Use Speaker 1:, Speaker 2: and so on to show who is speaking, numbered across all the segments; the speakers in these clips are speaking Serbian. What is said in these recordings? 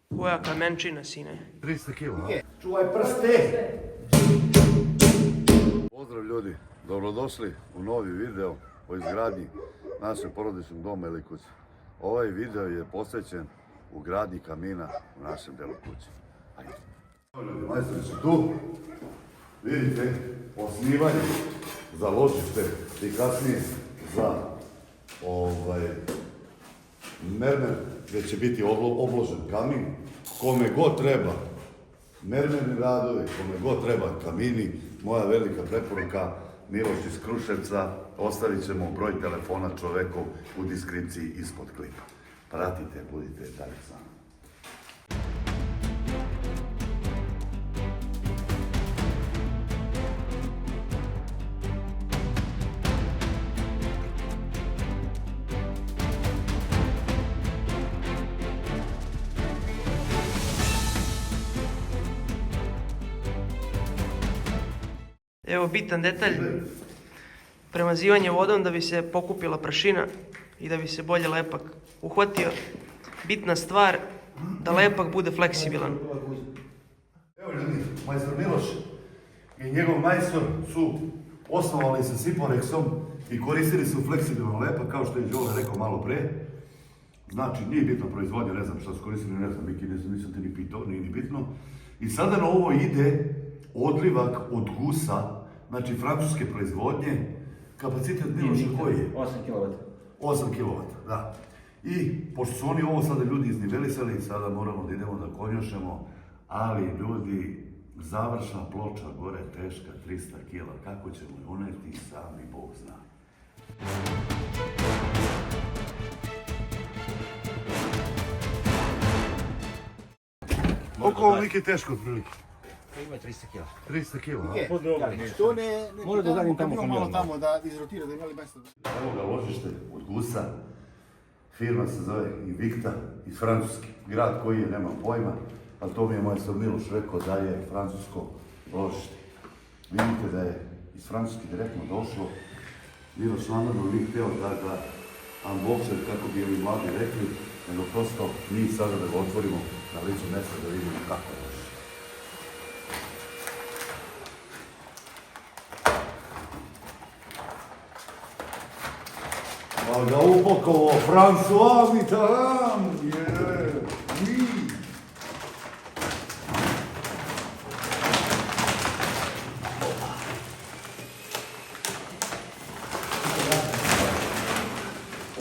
Speaker 1: Koja kamenčina, sine?
Speaker 2: 300 kila.
Speaker 3: Čuvaj prste!
Speaker 2: Pozdrav ljudi, dobrodošli u novi video o izgradnji našeg porodičnog doma ili kuće. Ovaj video je posvećen u gradnji kamina u našem delu kuće. Ajde. Ljudi, majstori su tu. Vidite, osnivanje za ložište i kasnije za mermer gdje će biti obložen kamin. Kome god treba mermerni radovi, kome god treba kamini, moja velika preporuka Miloš iz Kruševca, ostavit ćemo broj telefona čoveku u deskripciji ispod klipa. Pratite, budite dalje sa mnom.
Speaker 1: Evo bitan detalj, premazivanje vodom da bi se pokupila prašina i da bi se bolje lepak uhvatio. Bitna stvar da lepak bude fleksibilan.
Speaker 2: Evo ljudi, majstor Miloš i njegov majstor su osnovali sa Siporexom i koristili su fleksibilan lepak, kao što je Đole rekao malo pre. Znači, nije bitno proizvodnja, ne znam šta su koristili, ne znam, Miki, nisam te ni pitao, nije ni bitno. I sada na ovo ide odlivak od gusa, znači francuske proizvodnje, kapacitet Miloša koji je?
Speaker 3: 8 kW.
Speaker 2: 8 kW, da. I pošto su oni ovo sada ljudi iznivelisali, sada moramo da idemo da konjošemo, ali ljudi, završna ploča gore teška 300 kg, kako ćemo je uneti, sami Bog zna. Koliko ovo Miki teško otprilike?
Speaker 3: Ima 300 kg.
Speaker 2: 300 kg,
Speaker 4: Je, što ne
Speaker 3: Mora da danim tamo
Speaker 4: malo tamo da izrotira, da imali mjesto.
Speaker 2: Evo ga ložište od gusa, firma se zove Invicta iz Francuske, grad koji je, nemam pojma, ali to mi je majstor Miloš rekao da je francusko ložište. Vidite da je iz Francuske direktno došlo, Miloš namjerno nije hteo da ga unboxer, kako bi ovi mladi rekli, nego prosto mi sada da ga otvorimo na licu mjesta da vidimo kako je ložište. Pa ga upakovo François Mitterrand, oui.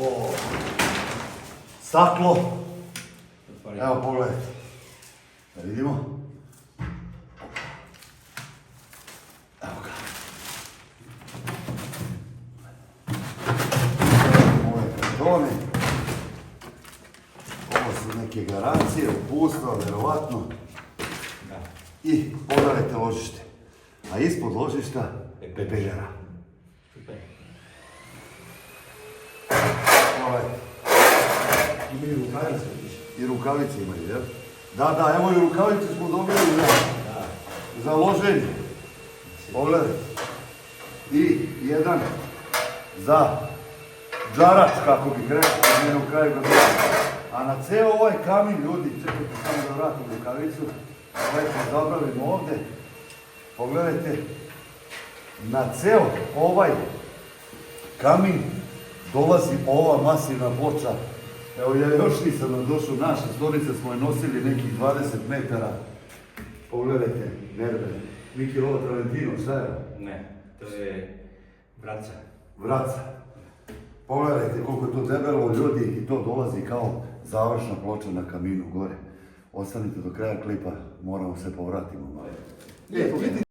Speaker 2: O, staklo. Evo pogledajte, da vidimo. Evo ga. Kartone. Ovo su neke garancije, upustva, verovatno. I pogledajte ložište. A ispod ložišta pepeljara. Pogledajte.
Speaker 3: Imaju rukavice.
Speaker 2: I rukavice imaju, jel? Da, evo i rukavice smo dobili za loženje. Pogledajte. I jedan za džarač, kako bih rekao, na jednom kraju godina. A na ceo ovaj kamin, ljudi, čekajte samo da vratim rukavicu, gledajte, zabravimo ovde, pogledajte, na ceo ovaj kamin dolazi ova masivna ploča. Evo, ja još nisam došao, naše stolice smo je nosili nekih 20 metara. Pogledajte, mermer. Miki, ovo Traventino, šta je?
Speaker 3: Ne, to je vraca.
Speaker 2: Vraca. Pogledajte koliko je to debelo, ljudi, i to dolazi kao završna ploča na kaminu gore. Ostanite do kraja klipa, moramo se povratimo malo. Vidite.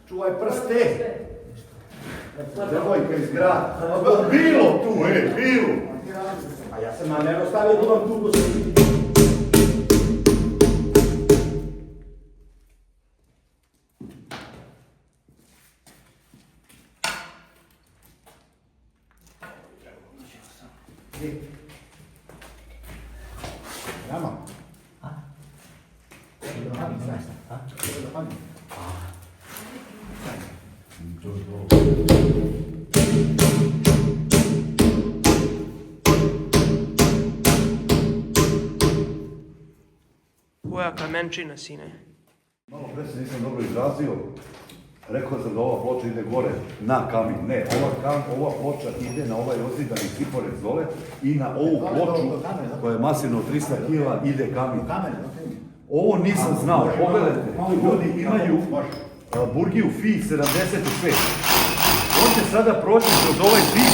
Speaker 4: Čuvaj prste!
Speaker 2: Devojka iz grada. Bilo tu, bilo!
Speaker 4: A ja sam namjerno stavio da vam tu postoji.
Speaker 1: Koja kamenčina, sine.
Speaker 2: Malo pre se nisam dobro izrazio. Rekao sam da ova ploča ide gore na kamen. Ne, ova ploča ide na ovaj ozidani ciporec dole i na ovu ploču koja je masivno 300 kg ide kamen. Ovo nisam znao. Pogledajte, ljudi imaju Burgiju Fi 75. On će sada proći kroz ovaj zid.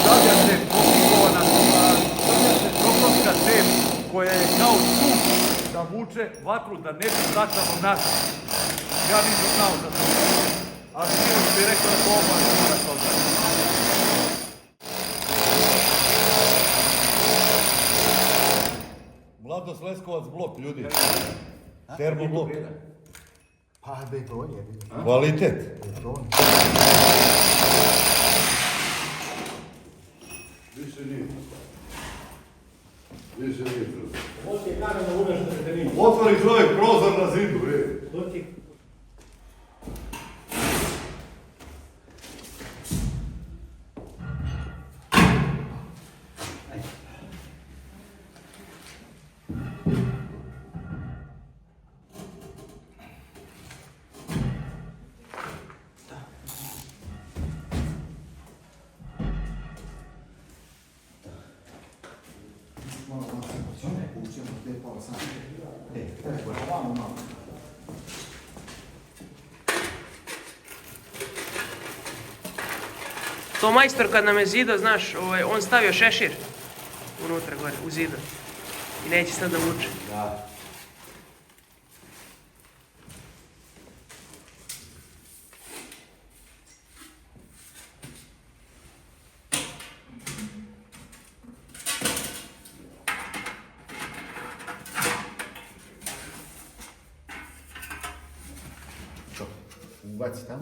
Speaker 2: Stavlja se komplikovana, stavlja se trokonska cev koja je kao stup da vuče vatru, da ne bi vraćamo nazad. Ja nisam znao za to. Ali Miloš bi rekao da to oba ne mora to da. Mladost Leskovac blok, ljudi. Termoblok.
Speaker 4: Pa, beton je.
Speaker 2: Kvalitet.
Speaker 4: Beton.
Speaker 2: Više nije. Više nije.
Speaker 3: Ovo ti je kamen da uveš da te nima.
Speaker 2: Otvori čovjek prozor na zidu, bre.
Speaker 3: To ti...
Speaker 1: To majstor kad nam je zidao, znaš, on stavio šešir unutra gore, u zidu. I neće sad da vuče.
Speaker 2: Da.
Speaker 4: Ubaci tamo.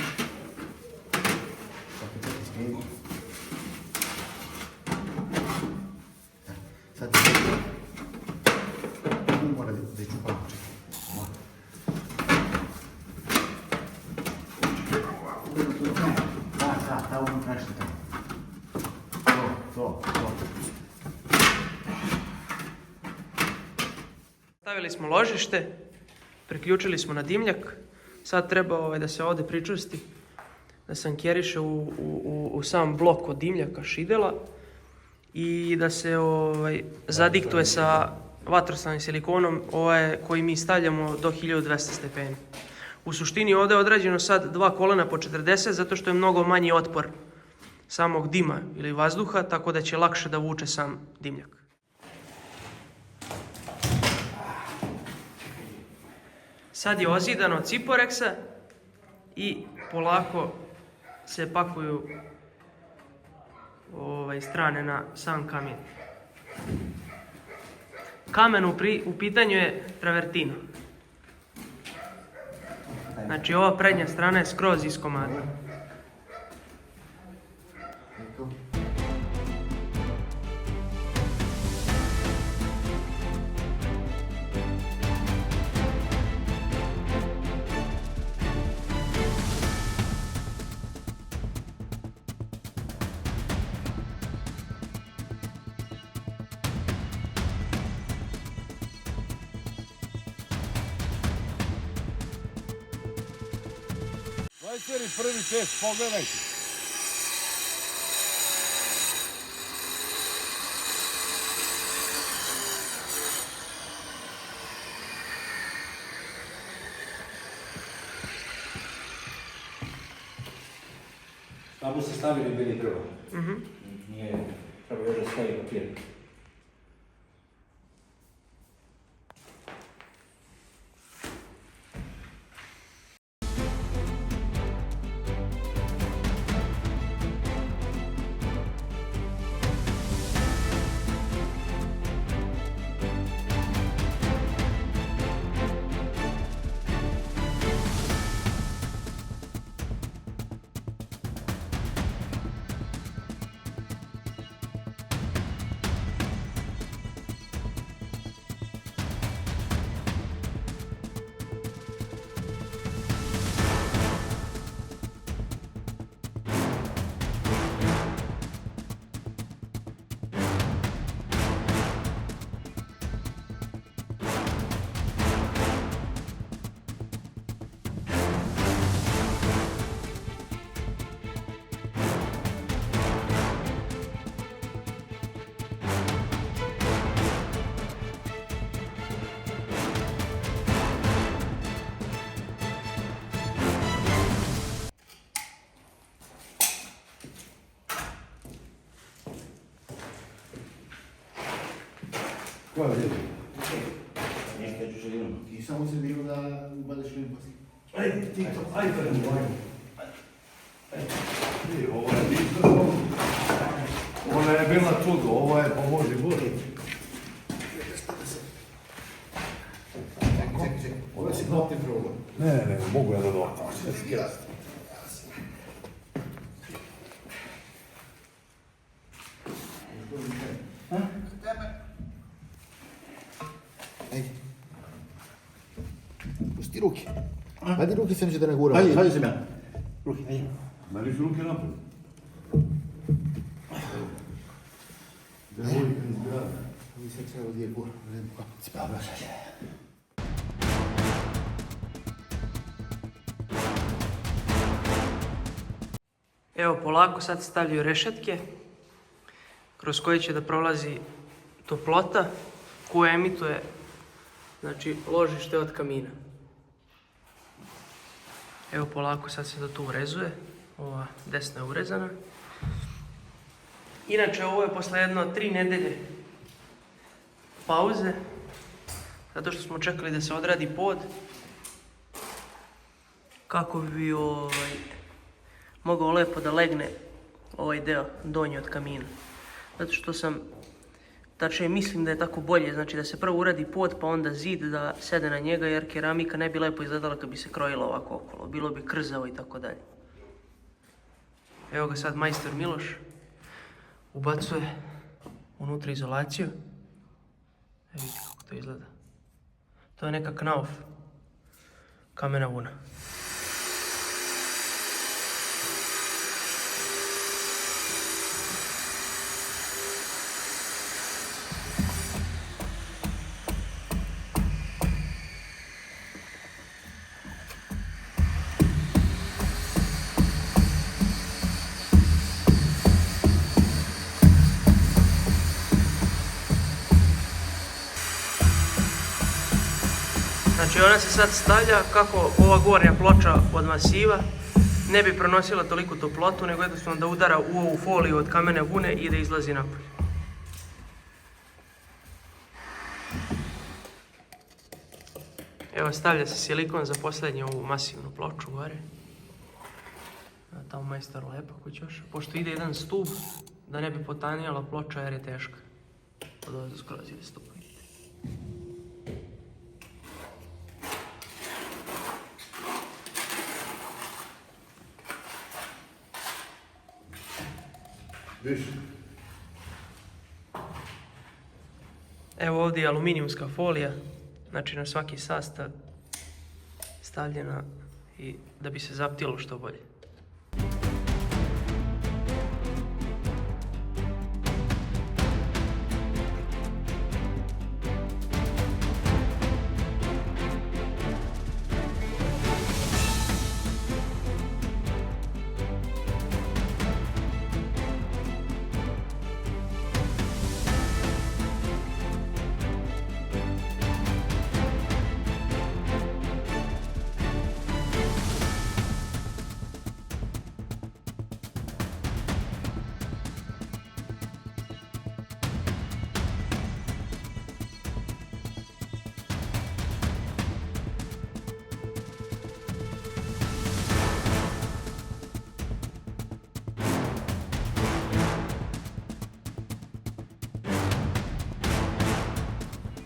Speaker 4: Tako to izgleda. Sad mora da čupamo. Da, unutra nešto tamo. To.
Speaker 1: Stavili smo ložište, priključili smo na dimljak. Sad treba da se ovdje pričvrsti, da se ankjeriše u sam blok od dimljaka šidela i da se zadiktuje sa vatrostanim silikonom koji mi stavljamo do 1200 stepeni. U suštini ovdje je odrađeno sad 2 kolena po 40 zato što je mnogo manji otpor samog dima ili vazduha, tako da će lakše da vuče sam dimljak. Sad je ozidano od ciporeksa i polako se pakuju strane na sam kamen. Kamen u pitanju je travertino. Znači ova prednja strana je skroz iskomadna.
Speaker 2: Prvi test, pogledajte.
Speaker 3: Tamo se stavili bili drva. Nije, treba još da stavi papir.
Speaker 2: Ko je vidio?
Speaker 3: Nešto ću želim.
Speaker 4: Ti samo se bilo da ubadeš klin poslije.
Speaker 2: Ajde, ti to, ajde, ovo je bitno. Ona je bila čudo, ovo je pomoži Bože.
Speaker 4: Čekaj. Ovo si nopti problem.
Speaker 2: Ne, mogu ja da dovatam.
Speaker 4: Ajde. Pusti ruke. Hajde ruke se neće da ne gura.
Speaker 3: Hajde sam ja. Ruki, hajde.
Speaker 2: Meni su ruke napred. Devojka iz grada.
Speaker 4: Ovi se treba odije gura. Ne znam kako ti spavaš.
Speaker 1: Evo, polako sad stavljaju rešetke kroz koje će da prolazi toplota koja emituje, znači, ložište od kamina. Evo, polako sad se to tu urezuje. Ova desna je urezana. Inače, ovo je posle jedno 3 nedelje pauze, zato što smo čekali da se odradi pod, kako bi mogao lepo da legne ovaj deo donji od kamina. Zato što sam, tačnije mislim da je tako bolje, znači da se prvo uradi pod pa onda zid da sede na njega, jer keramika ne bi lepo izgledala kad bi se krojila ovako okolo, bilo bi krzavo i tako dalje. Evo ga sad majstor Miloš ubacuje unutra izolaciju. Evo vidite kako to izgleda. To je neka knauf, kamena vuna. Znači ona se sad stavlja kako ova gornja ploča od masiva ne bi pronosila toliko toplotu, nego jednostavno da udara u ovu foliju od kamene vune i da izlazi napolje. Evo, stavlja se silikon za posljednju ovu masivnu ploču gore. Tamo majstor lepo kućoš, pošto ide jedan stub da ne bi potanijala ploča jer je teška. Od ovdje skroz ide stup.
Speaker 2: Više.
Speaker 1: Evo ovdje je aluminijumska folija, znači na svaki sastav stavljena i da bi se zaptilo što bolje.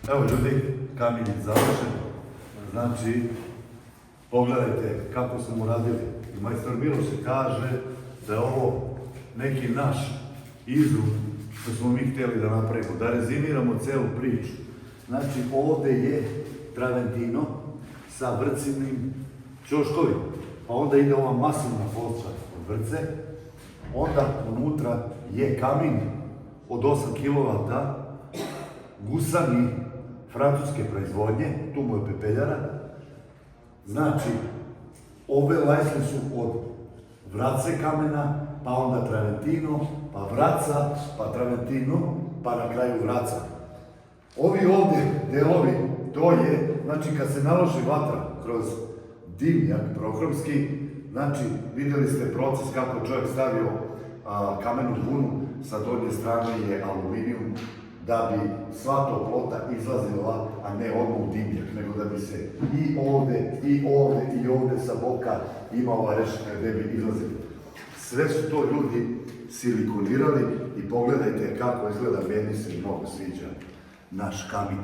Speaker 2: Evo ljudi, kamin je završen. Znači, pogledajte kako smo uradili. I majstor Miloš kaže da je ovo neki naš izum što smo mi htjeli da napravimo, da rezimiramo celu priču. Znači, ovdje je Traventino sa vrcinim ćoškovima. Pa onda ide ova masivna ploča od vrce. Onda unutra je kamin od 8 kW, gusani francuske proizvodnje, tu mu je pepeljara. Znači, ove lajsle su od vrace kamena, pa onda Traventino, pa vraca, pa Traventino, pa na kraju vraca. Ovi ovdje delovi, to je, znači kad se naloži vatra kroz dimnjak prohromski, znači vidjeli ste proces kako čovjek stavio kamenu vunu, sa donje strane je aluminijum, da bi sva toplota izlazila, a ne odmah u dimnjak, nego da bi se i ovde sa boka imao rešetne gde bi izlazili. Sve su to ljudi silikonirali i pogledajte kako izgleda, meni se mnogo sviđa naš kamin.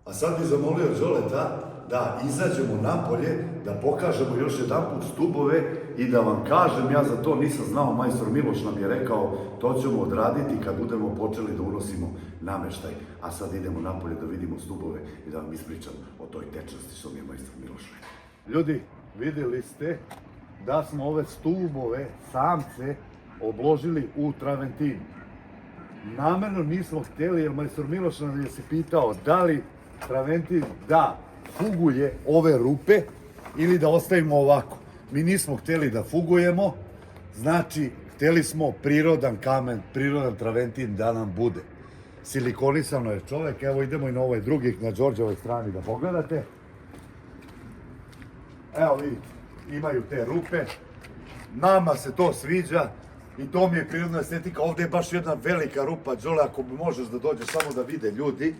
Speaker 2: A sad bih zamolio Đoleta da izađemo napolje, da pokažemo još jedanput stubove i da vam kažem, ja za to nisam znao, majstor Miloš nam je rekao, to ćemo odraditi kad budemo počeli da unosimo nameštaj. A sad idemo napolje da vidimo stubove i da vam ispričam o toj tečnosti što mi je majstor Miloš rekao. Ljudi, vidjeli ste da smo ove stubove, samce, obložili u traventin. Namerno nismo htjeli, jer majstor Miloš nam je se pitao da li traventin da fuguje ove rupe ili da ostavimo ovako. Mi nismo htjeli da fugujemo, znači htjeli smo prirodan kamen, prirodan traventin da nam bude. Silikonisano je čovjek, evo idemo i na ovaj drugi, na Đorđevoj strani da pogledate. Evo vidite, imaju te rupe, nama se to sviđa i to mi je prirodna estetika. Ovdje je baš jedna velika rupa, Đole, ako možeš da dođeš samo da vide ljudi.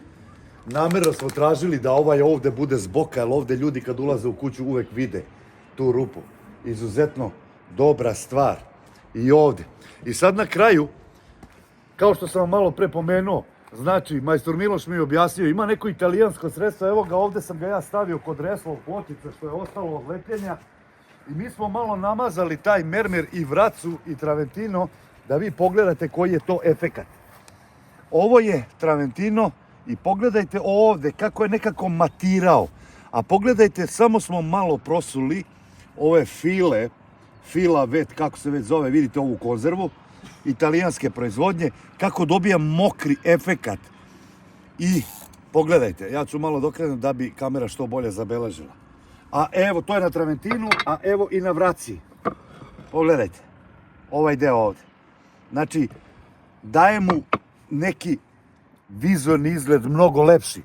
Speaker 2: Namerno smo tražili da ovaj ovdje bude s boka, jer ovdje ljudi kad ulaze u kuću uvek vide tu rupu. Izuzetno dobra stvar. I ovdje. I sad na kraju, kao što sam vam malo pre pomenuo, znači, majstor Miloš mi je objasnio, ima neko italijansko sredstvo, evo ga, ovdje sam ga ja stavio kod reslov pločice što je ostalo od lepljenja. I mi smo malo namazali taj mermer i vracu i traventino, da vi pogledate koji je to efekat. Ovo je traventino i pogledajte ovdje kako je nekako matirao. A pogledajte, samo smo malo prosuli ove fila vet, kako se već zove, vidite ovu konzervu, italijanske proizvodnje, kako dobija mokri efekat. I pogledajte, ja ću malo dokrenuti da bi kamera što bolje zabeležila. A evo, to je na traventinu, a evo i na vraci. Pogledajte, ovaj deo ovdje. Znači, daje mu neki vizualni izgled mnogo lepši.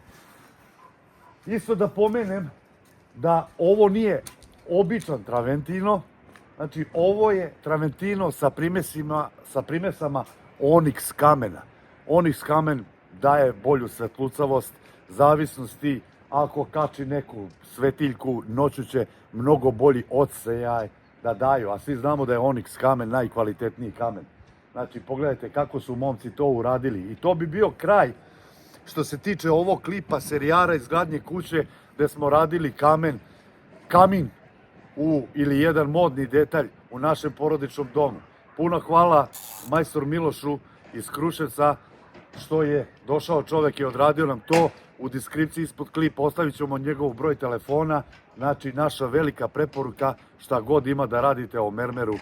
Speaker 2: Isto da pomenem da ovo nije običan traventino, znači ovo je traventino sa primesama oniks kamena. Oniks kamen daje bolju svetlucavost, zavisnosti, ako kači neku svetiljku, noću će mnogo bolji odsejaj da daju, a svi znamo da je oniks kamen najkvalitetniji kamen. Znači, pogledajte kako su momci to uradili. I to bi bio kraj što se tiče ovog klipa serijara izgradnje kuće gdje smo radili kamin ili jedan modni detalj u našem porodičnom domu. Puno hvala majstor Milošu iz Kruševca što je došao čovjek i odradio nam to. U deskripciji ispod klipa ostavit ćemo njegov broj telefona. Znači, naša velika preporuka, šta god ima da radite o mermeru,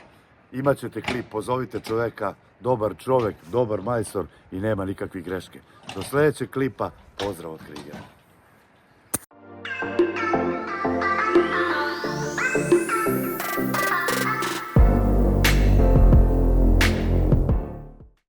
Speaker 2: imat ćete klip, pozovite čovjeka, dobar čovjek, dobar majstor i nema nikakvih greške. Do sljedećeg klipa, pozdrav od Krigera.